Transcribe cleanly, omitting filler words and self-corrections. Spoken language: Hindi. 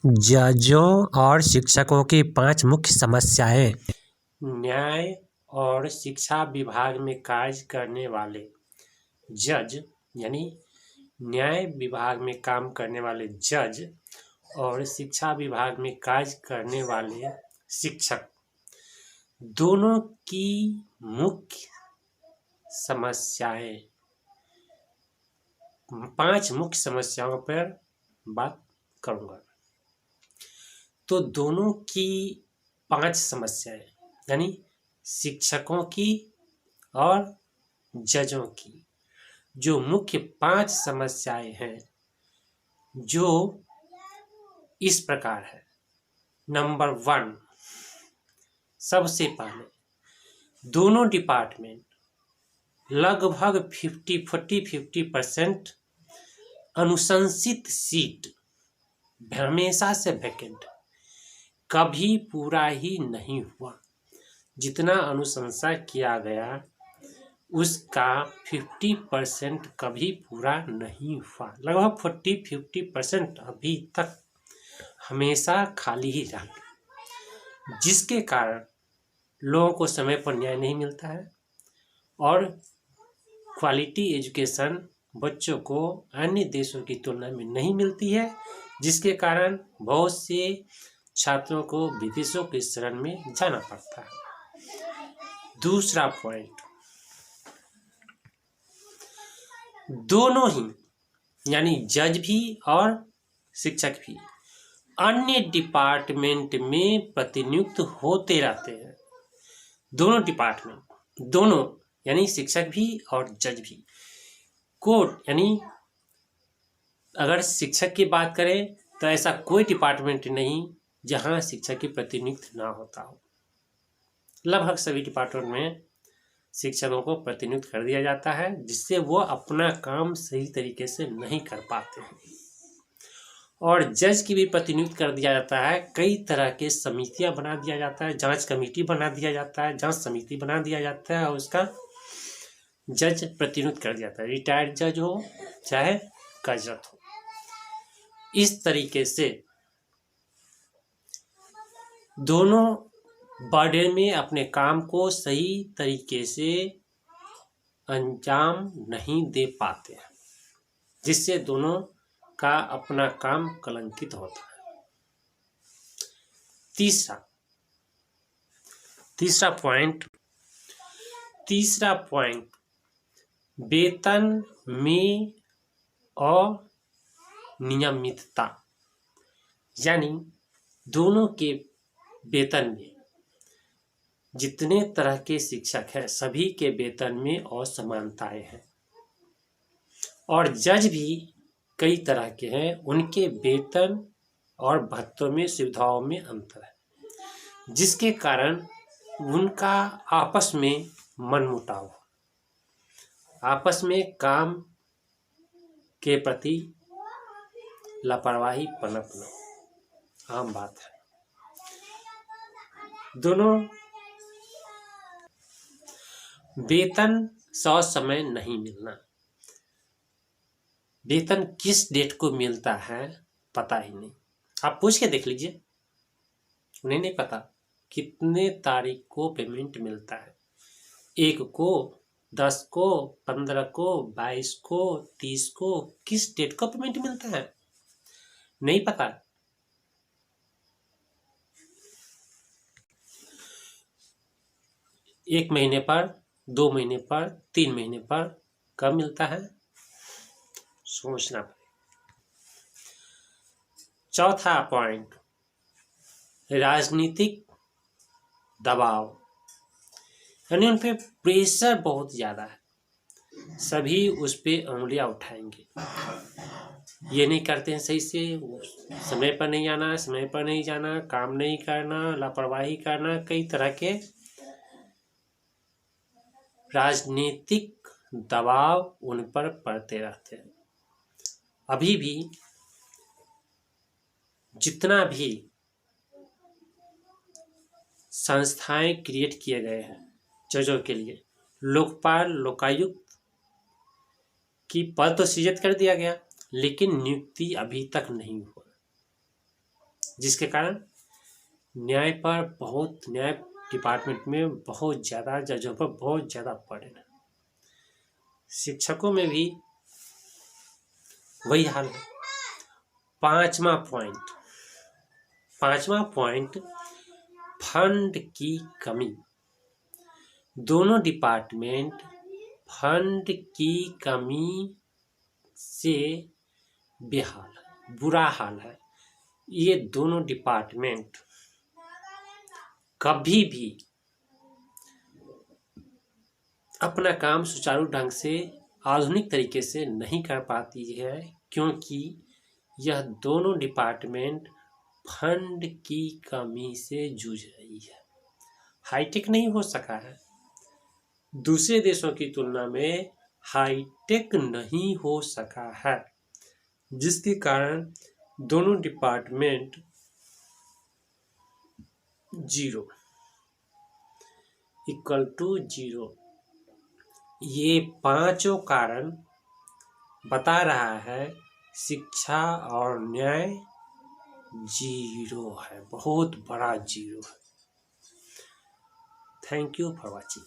जजों और शिक्षकों की 5 मुख्य समस्याएं। न्याय और शिक्षा विभाग में कार्य करने वाले जज यानी न्याय विभाग में काम करने वाले जज और शिक्षा विभाग में कार्य करने वाले शिक्षक दोनों की मुख्य समस्याएं 5 मुख्य समस्याओं पर बात करूंगा। तो दोनों की 5 समस्याएं यानी शिक्षकों की और जजों की जो मुख्य 5 समस्याएं हैं जो इस प्रकार है। नंबर 1, सबसे पहले दोनों डिपार्टमेंट लगभग 50% अनुशंसित सीट हमेशा से वैकेंट कभी पूरा ही नहीं हुआ। जितना अनुशंसा किया गया उसका 50% कभी पूरा नहीं हुआ। लगभग 50% अभी तक हमेशा खाली ही रहा, जिसके कारण लोगों को समय पर न्याय नहीं मिलता है और क्वालिटी एजुकेशन बच्चों को अन्य देशों की तुलना में नहीं मिलती है, जिसके कारण बहुत से छात्रों को विदेशों के शरण में जाना पड़ता है। दूसरा पॉइंट, दोनों ही यानी जज भी और शिक्षक भी अन्य डिपार्टमेंट में प्रतिनियुक्त होते रहते हैं। दोनों डिपार्टमेंट, दोनों यानी शिक्षक भी और जज भी। कोर्ट यानी अगर शिक्षक की बात करें तो ऐसा कोई डिपार्टमेंट नहीं जहां शिक्षक की प्रतिनियुक्त ना होता हो। लगभग सभी डिपार्टमेंट में शिक्षकों को प्रतिनियुक्त कर दिया जाता है, जिससे वो अपना काम सही तरीके से नहीं कर पाते हैं। और जज की भी प्रतिनियुक्त कर दिया जाता है। कई तरह के समितियां बना दिया जाता है, जांच कमेटी बना दिया जाता है, जांच समिति बना दिया जाता है और उसका जज प्रतिनियुक्त कर दिया जाता है, रिटायर्ड जज हो चाहे कार्यरत हो। इस तरीके से दोनों बड़े में अपने काम को सही तरीके से अंजाम नहीं दे पाते हैं, जिससे दोनों का अपना काम कलंकित होता है। तीसरा पॉइंट वेतन में अनियमितता, यानी दोनों के वेतन में, जितने तरह के शिक्षक हैं सभी के वेतन में असमानताएं हैं। और जज भी कई तरह के हैं, उनके वेतन और भत्तों में सुविधाओं में अंतर है, जिसके कारण उनका आपस में मनमुटाव, आपस में काम के प्रति लापरवाही पनपना आम बात है। दोनों वेतन समय नहीं मिलना, वेतन किस डेट को मिलता है पता ही नहीं। आप पूछ के देख लीजिए, उन्हें नहीं पता कितने तारीख को पेमेंट मिलता है। 1 को, 10 को, 15 को, 22 को, 30 को, किस डेट को पेमेंट मिलता है नहीं पता। एक महीने पर, 2 महीने पर, 3 महीने पर कब मिलता है सोचना पड़ेगा। चौथा पॉइंट, राजनीतिक दबाव, यानी उन पे प्रेशर बहुत ज़्यादा है, सभी उस पर उंगलियां उठाएंगे। ये नहीं करते हैं सही से, समय पर नहीं आना, समय पर नहीं जाना, काम नहीं करना, लापरवाही करना, कई तरह के राजनीतिक दबाव उन पर पड़ते रहते हैं। अभी भी जितना भी संस्थाएं क्रिएट किए गए हैं जजों के लिए, लोकपाल, लोकायुक्त की पद तो सृजित कर दिया गया, लेकिन नियुक्ति अभी तक नहीं हुआ। जिसके कारण न्याय डिपार्टमेंट में बहुत ज़्यादा, जजों पर बहुत ज़्यादा बर्डन है। शिक्षकों में भी वही हाल है। पांचवा पॉइंट फंड की कमी। दोनों डिपार्टमेंट फंड की कमी से बेहाल, बुरा हाल है। ये दोनों डिपार्टमेंट कभी भी अपना काम सुचारू ढंग से, आधुनिक तरीके से नहीं कर पाती है, क्योंकि यह दोनों डिपार्टमेंट फंड की कमी से जूझ रही है। हाईटेक नहीं हो सका है, दूसरे देशों की तुलना में हाईटेक नहीं हो सका है, जिसके कारण दोनों डिपार्टमेंट 0 = 0। ये पांचों कारण बता रहा है शिक्षा और न्याय 0 है, बहुत बड़ा 0 है। Thank you for watching.